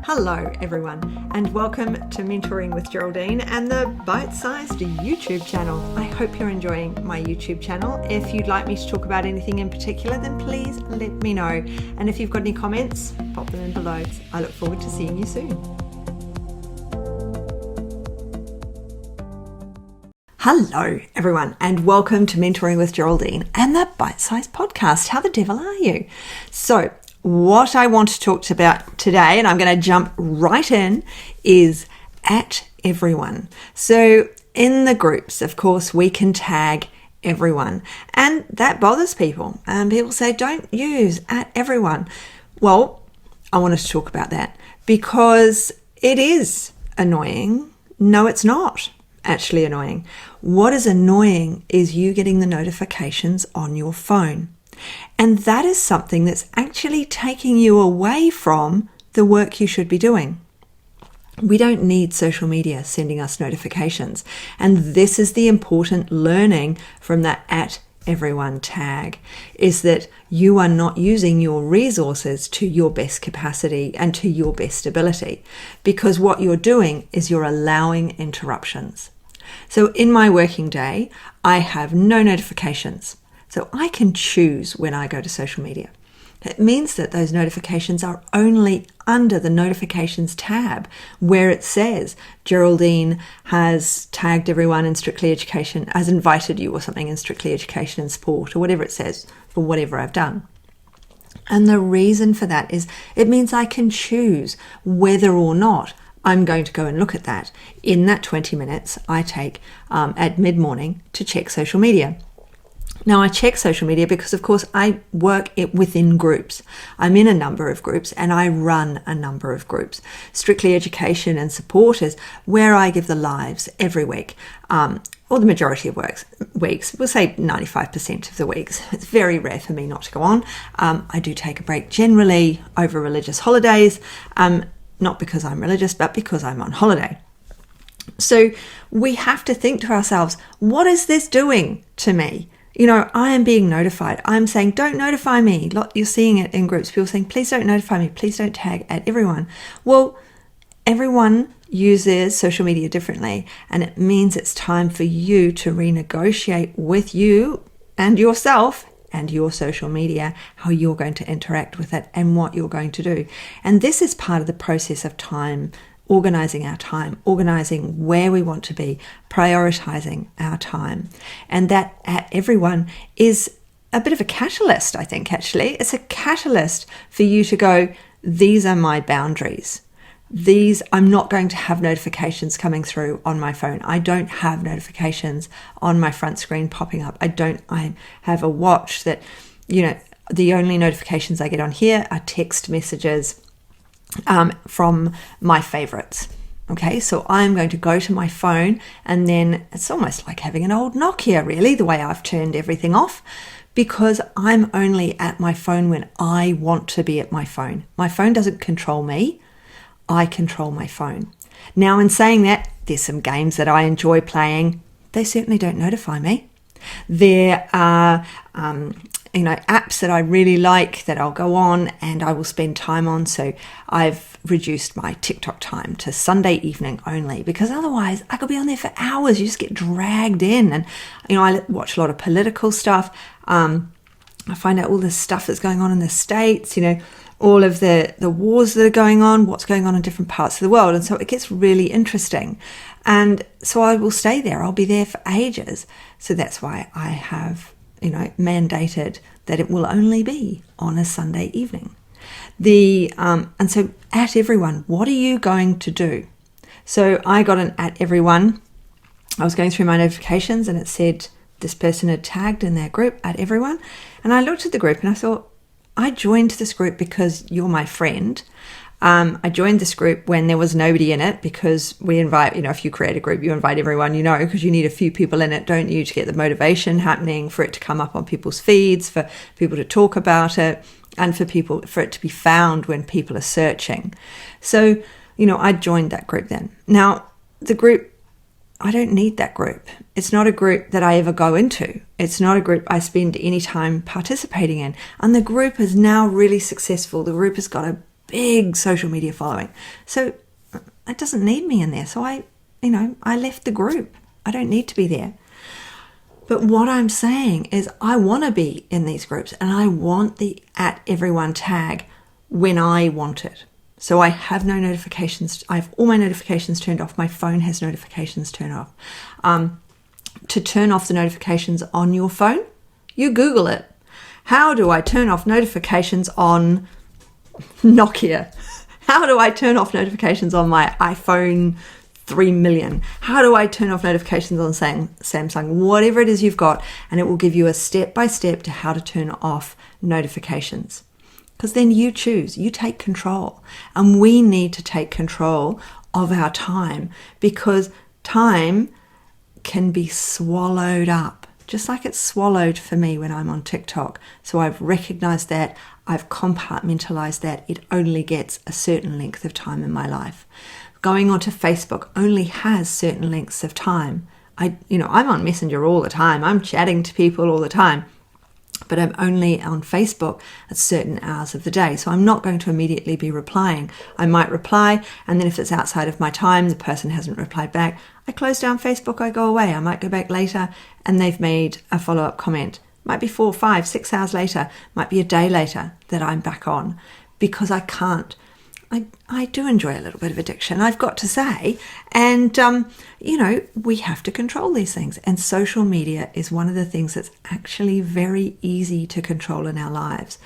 Hello everyone and welcome to Mentoring with Geraldine and the Bite-Sized YouTube channel. I hope you're enjoying my YouTube channel. If you'd like me to talk about anything in particular, then please let me know. And if you've got any comments, pop them in below. I look forward to seeing you soon. Hello everyone and welcome to Mentoring with Geraldine and the Bite-Sized podcast. How the devil are you? So what I want to talk about today, and I'm going to jump right in, is at everyone. So in the groups, of course, we can tag everyone, and that bothers people. And people say, don't use at everyone. Well, I wanted to talk about that because it is annoying. No, it's not actually annoying. What is annoying is you getting the notifications on your phone. And that is something that's actually taking you away from the work you should be doing. We don't need social media sending us notifications. And this is the important learning from that at everyone tag, is that you are not using your resources to your best capacity and to your best ability, because what you're doing is you're allowing interruptions. So in my working day, I have no notifications. So I can choose when I go to social media. It means that those notifications are only under the notifications tab where it says Geraldine has tagged everyone in Strictly Education, has invited you or something in Strictly Education and Sport, or whatever it says for whatever I've done. And the reason for that is it means I can choose whether or not I'm going to go and look at that in that 20 minutes I take at mid-morning to check social media. Now, I check social media because, of course, I work it within groups. I'm in a number of groups and I run a number of groups. Strictly Education and Support is where I give the lives every week, or the majority of weeks. We'll say 95% of the weeks. It's very rare for me not to go on. I do take a break generally over religious holidays, not because I'm religious, but because I'm on holiday. So we have to think to ourselves, what is this doing to me? You know, I am being notified. I'm saying, don't notify me. You're seeing it in groups. People saying, please don't notify me. Please don't tag at everyone. Well, everyone uses social media differently. And it means it's time for you to renegotiate with you and yourself and your social media, how you're going to interact with it and what you're going to do. And this is part of the process of time, organizing our time, organizing where we want to be, prioritizing our time. And that at everyone is a bit of a catalyst, I think, actually. It's a catalyst for you to go, these are my boundaries. I'm not going to have notifications coming through on my phone. I don't have notifications on my front screen popping up. I have a watch that, the only notifications I get on here are text messages from my favorites. Okay, so I'm going to go to my phone, and then it's almost like having an old Nokia, really, the way I've turned everything off, because I'm only at my phone when I want to be at my phone. My phone doesn't control me. I control my phone. Now, in saying that, there's some games that I enjoy playing. They certainly don't notify me. There are apps that I really like that I'll go on and I will spend time on. So I've reduced my TikTok time to Sunday evening only, because otherwise I could be on there for hours. You just get dragged in. And, I watch a lot of political stuff. I find out all the stuff that's going on in the States, all of the wars that are going on, what's going on in different parts of the world. And so it gets really interesting. And so I will stay there. I'll be there for ages. So that's why I have mandated that it will only be on a Sunday evening. And so at everyone, what are you going to do? So I got an at everyone. I was going through my notifications and it said this person had tagged in their group at everyone. And I looked at the group and I thought, I joined this group because you're my friend. I joined this group when there was nobody in it, because we invite, if you create a group, you invite everyone, because you need a few people in it, don't you, to get the motivation happening, for it to come up on people's feeds, for people to talk about it, and for it to be found when people are searching. So, I joined that group then. Now, the group, I don't need that group. It's not a group that I ever go into. It's not a group I spend any time participating in. And the group is now really successful. The group has got a big social media following. So it doesn't need me in there. So I left the group. I don't need to be there. But what I'm saying is I want to be in these groups, and I want the @everyone tag when I want it. So I have no notifications. I have all my notifications turned off. My phone has notifications turned off. To turn off the notifications on your phone, you Google it. How do I turn off notifications on Nokia? How do I turn off notifications on my iPhone 3 million? How do I turn off notifications on Samsung? Whatever it is you've got, and it will give you a step-by-step to how to turn off notifications. Because then you choose, you take control. And we need to take control of our time, because time can be swallowed up, just like it's swallowed for me when I'm on TikTok. So I've recognized that, I've compartmentalized that it only gets a certain length of time in my life. Going onto Facebook only has certain lengths of time. I'm on Messenger all the time. I'm chatting to people all the time. But I'm only on Facebook at certain hours of the day. So I'm not going to immediately be replying. I might reply, and then if it's outside of my time, the person hasn't replied back, I close down Facebook, I go away. I might go back later and they've made a follow-up comment. Might be 4, 5, 6 hours later, might be a day later that I'm back on, because I can't. I do enjoy a little bit of addiction, I've got to say. And, we have to control these things. And social media is one of the things that's actually very easy to control in our lives.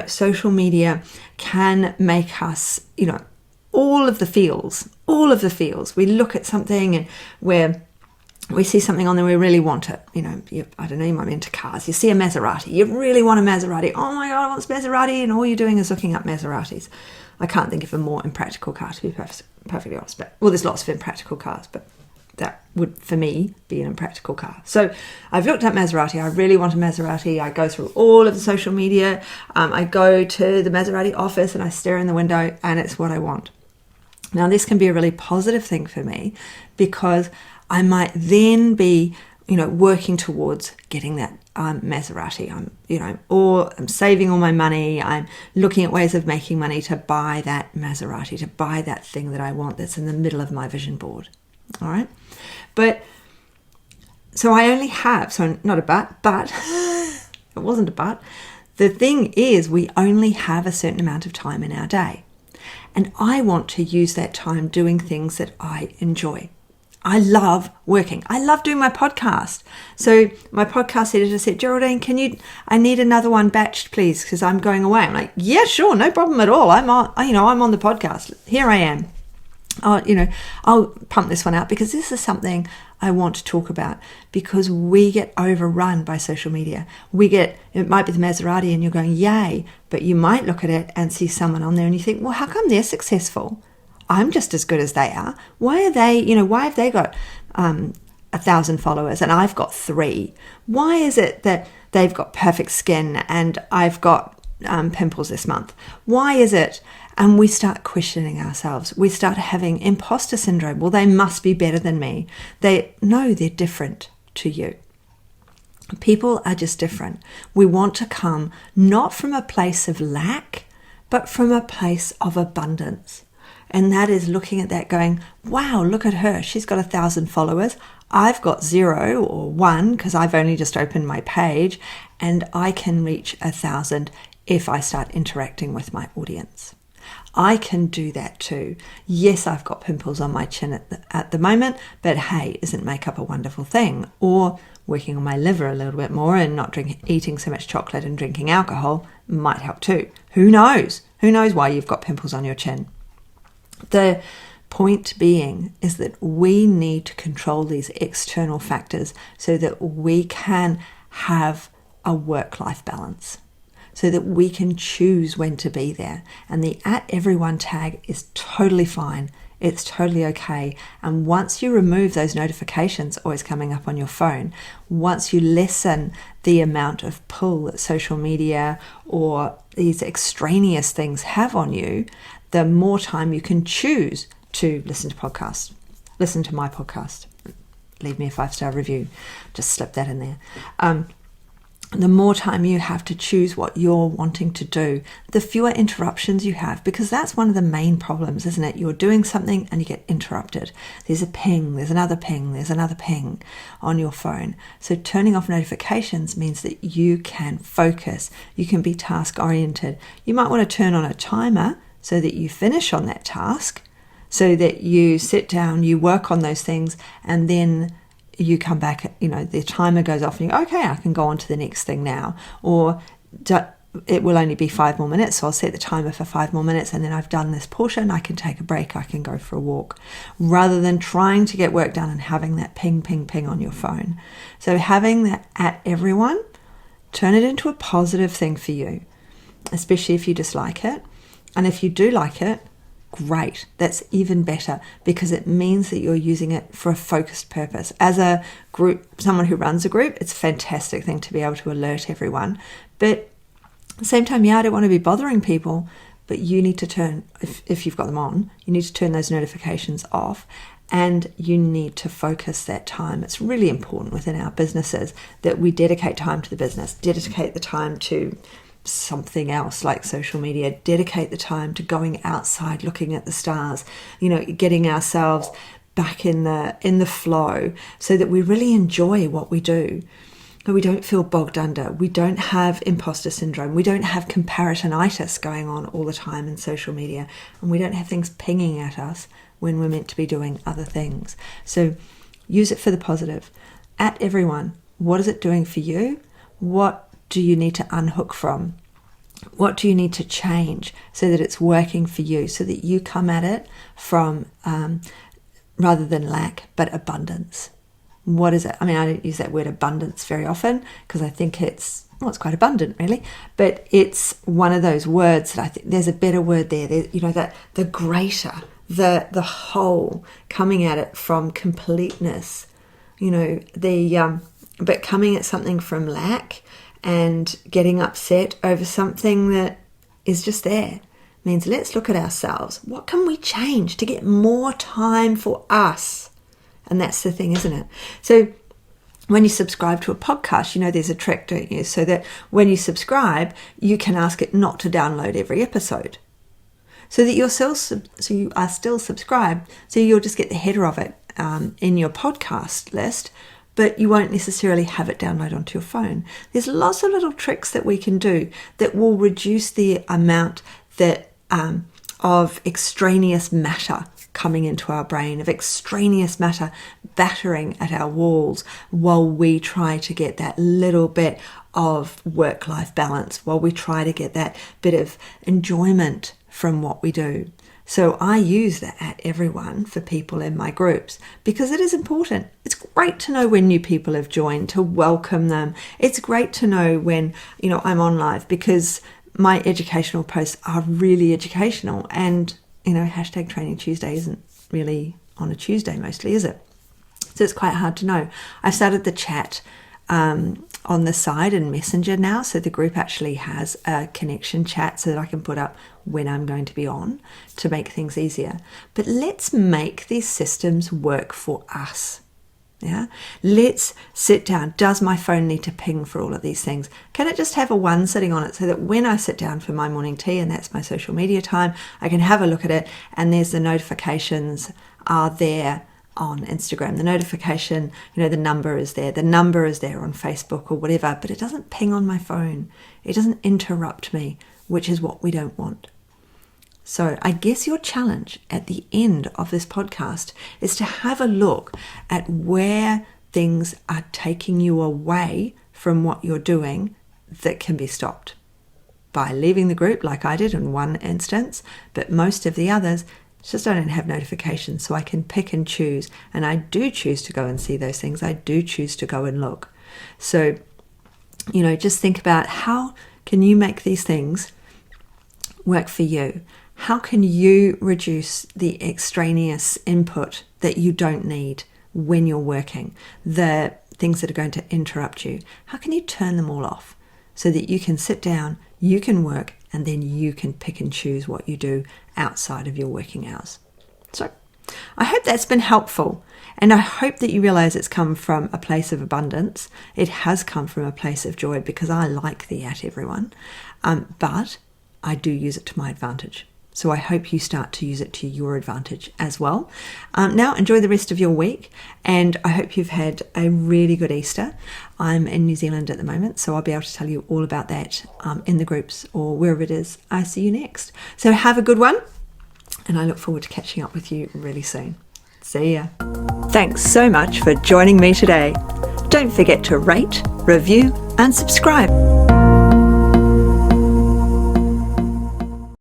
Social media can make us, all of the feels. We look at something and we see something on there, we really want it. I don't know, you might be into cars. You see a Maserati, you really want a Maserati. Oh my God, I want this Maserati. And all you're doing is looking up Maseratis. I can't think of a more impractical car, to be perfectly honest. But, there's lots of impractical cars, but that would, for me, be an impractical car. So I've looked at Maserati. I really want a Maserati. I go through all of the social media. I go to the Maserati office and I stare in the window, and it's what I want. Now, this can be a really positive thing for me, because I might then be, working towards getting that Maserati. I'm saving all my money. I'm looking at ways of making money to buy that Maserati, to buy that thing that I want that's in the middle of my vision board. All right. But so I only have, not a but it wasn't a but. The thing is, we only have a certain amount of time in our day. And I want to use that time doing things that I enjoy. I love working. I love doing my podcast. So my podcast editor said, Geraldine, I need another one batched, please, because I'm going away. I'm like, yeah, sure, no problem at all. I'm on the podcast. Here I am. I'll pump this one out, because this is something I want to talk about, because we get overrun by social media. It might be the Maserati and you're going, yay, but you might look at it and see someone on there and you think, well, how come they're successful? I'm just as good as they are. Why have they got 1,000 followers and I've got 3? Why is it that they've got perfect skin and I've got pimples this month? Why is it? And we start questioning ourselves. We start having imposter syndrome. Well, they must be better than me. They're different to you. People are just different. We want to come not from a place of lack, but from a place of abundance. And that is looking at that going, wow, look at her. She's got 1,000 followers. I've got 0 or 1 because I've only just opened my page, and I can reach 1,000 if I start interacting with my audience. I can do that too. Yes, I've got pimples on my chin at the moment, but hey, isn't makeup a wonderful thing? Or working on my liver a little bit more and not eating so much chocolate and drinking alcohol might help too. Who knows? Who knows why you've got pimples on your chin? The point being is that we need to control these external factors so that we can have a work-life balance, so that we can choose when to be there. And the @everyone tag is totally fine. It's totally okay. And once you remove those notifications always coming up on your phone, once you lessen the amount of pull that social media or these extraneous things have on you, the more time you can choose to listen to podcasts. Listen to my podcast. Leave me a 5-star review. Just slip that in there. the more time you have to choose what you're wanting to do, the fewer interruptions you have, because that's one of the main problems, isn't it? You're doing something and you get interrupted. There's a ping, there's another ping, there's another ping on your phone. So turning off notifications means that you can focus, you can be task oriented. You might want to turn on a timer so that you finish on that task, so that you sit down, you work on those things, and then you come back, the timer goes off and you go, okay, I can go on to the next thing now. Or it will only be 5 more minutes, so I'll set the timer for 5 more minutes, and then I've done this portion, I can take a break, I can go for a walk, rather than trying to get work done and having that ping, ping, ping on your phone. So having that at everyone, turn it into a positive thing for you, especially if you dislike it. And if you do like it, great, that's even better, because it means that you're using it for a focused purpose. As a group, someone who runs a group, it's a fantastic thing to be able to alert everyone. But at the same time, I don't want to be bothering people, but you need to turn, if you've got them on, you need to turn those notifications off, and you need to focus that time. It's really important within our businesses that we dedicate time to the business, dedicate the time to something else like social media, dedicate the time to going outside, looking at the stars, getting ourselves back in the flow, so that we really enjoy what we do. We don't feel bogged under. We don't have imposter syndrome. We don't have comparisonitis going on all the time in social media, and we don't have things pinging at us when we're meant to be doing other things. So use it for the positive. At everyone, what is it doing for you? What do you need to unhook from? What do you need to change so that it's working for you, so that you come at it from rather than lack, but abundance? What is it? I don't use that word abundance very often, because I think it's quite abundant, really. But it's one of those words that I think there's a better word there. That the greater, the whole, coming at it from completeness. But coming at something from lack and getting upset over something that is just there means, let's look at ourselves. What can we change to get more time for us? And that's the thing, isn't it? So when you subscribe to a podcast, there's a trick, don't you? So that when you subscribe, you can ask it not to download every episode, so that you are still subscribed. So you'll just get the header of it in your podcast list, but you won't necessarily have it download onto your phone. There's lots of little tricks that we can do that will reduce the amount of extraneous matter coming into our brain, of extraneous matter battering at our walls, while we try to get that little bit of work-life balance, while we try to get that bit of enjoyment from what we do. So I use that at everyone for people in my groups, because it is important. It's great to know when new people have joined, to welcome them. It's great to know when, I'm on live, because my educational posts are really educational, and, hashtag Training Tuesday isn't really on a Tuesday mostly, is it? So it's quite hard to know. I've started the chat on the side in Messenger now, so the group actually has a connection chat so that I can put up when I'm going to be on, to make things easier. But let's make these systems work for us. Yeah, let's sit down. Does my phone need to ping for all of these things? Can it just have a one sitting on it, so that when I sit down for my morning tea, and that's my social media time, I can have a look at it, and there's the notifications are there on Instagram. The notification, the number is there. The number is there on Facebook or whatever, but it doesn't ping on my phone. It doesn't interrupt me, which is what we don't want. So I guess your challenge at the end of this podcast is to have a look at where things are taking you away from what you're doing that can be stopped by leaving the group, like I did in one instance, but most of the others, just I don't have notifications, so I can pick and choose. And I do choose to go and see those things. I do choose to go and look. So, just think about, how can you make these things work for you? How can you reduce the extraneous input that you don't need when you're working, the things that are going to interrupt you? How can you turn them all off so that you can sit down, you can work, and then you can pick and choose what you do outside of your working hours? So I hope that's been helpful, and I hope that you realize it's come from a place of abundance. It has come from a place of joy, because I like the at everyone, but I do use it to my advantage. So I hope you start to use it to your advantage as well. Now enjoy the rest of your week, and I hope you've had a really good Easter. I'm in New Zealand at the moment, so I'll be able to tell you all about that in the groups or wherever it is I see you next. So have a good one, and I look forward to catching up with you really soon. See ya. Thanks so much for joining me today. Don't forget to rate, review, and subscribe.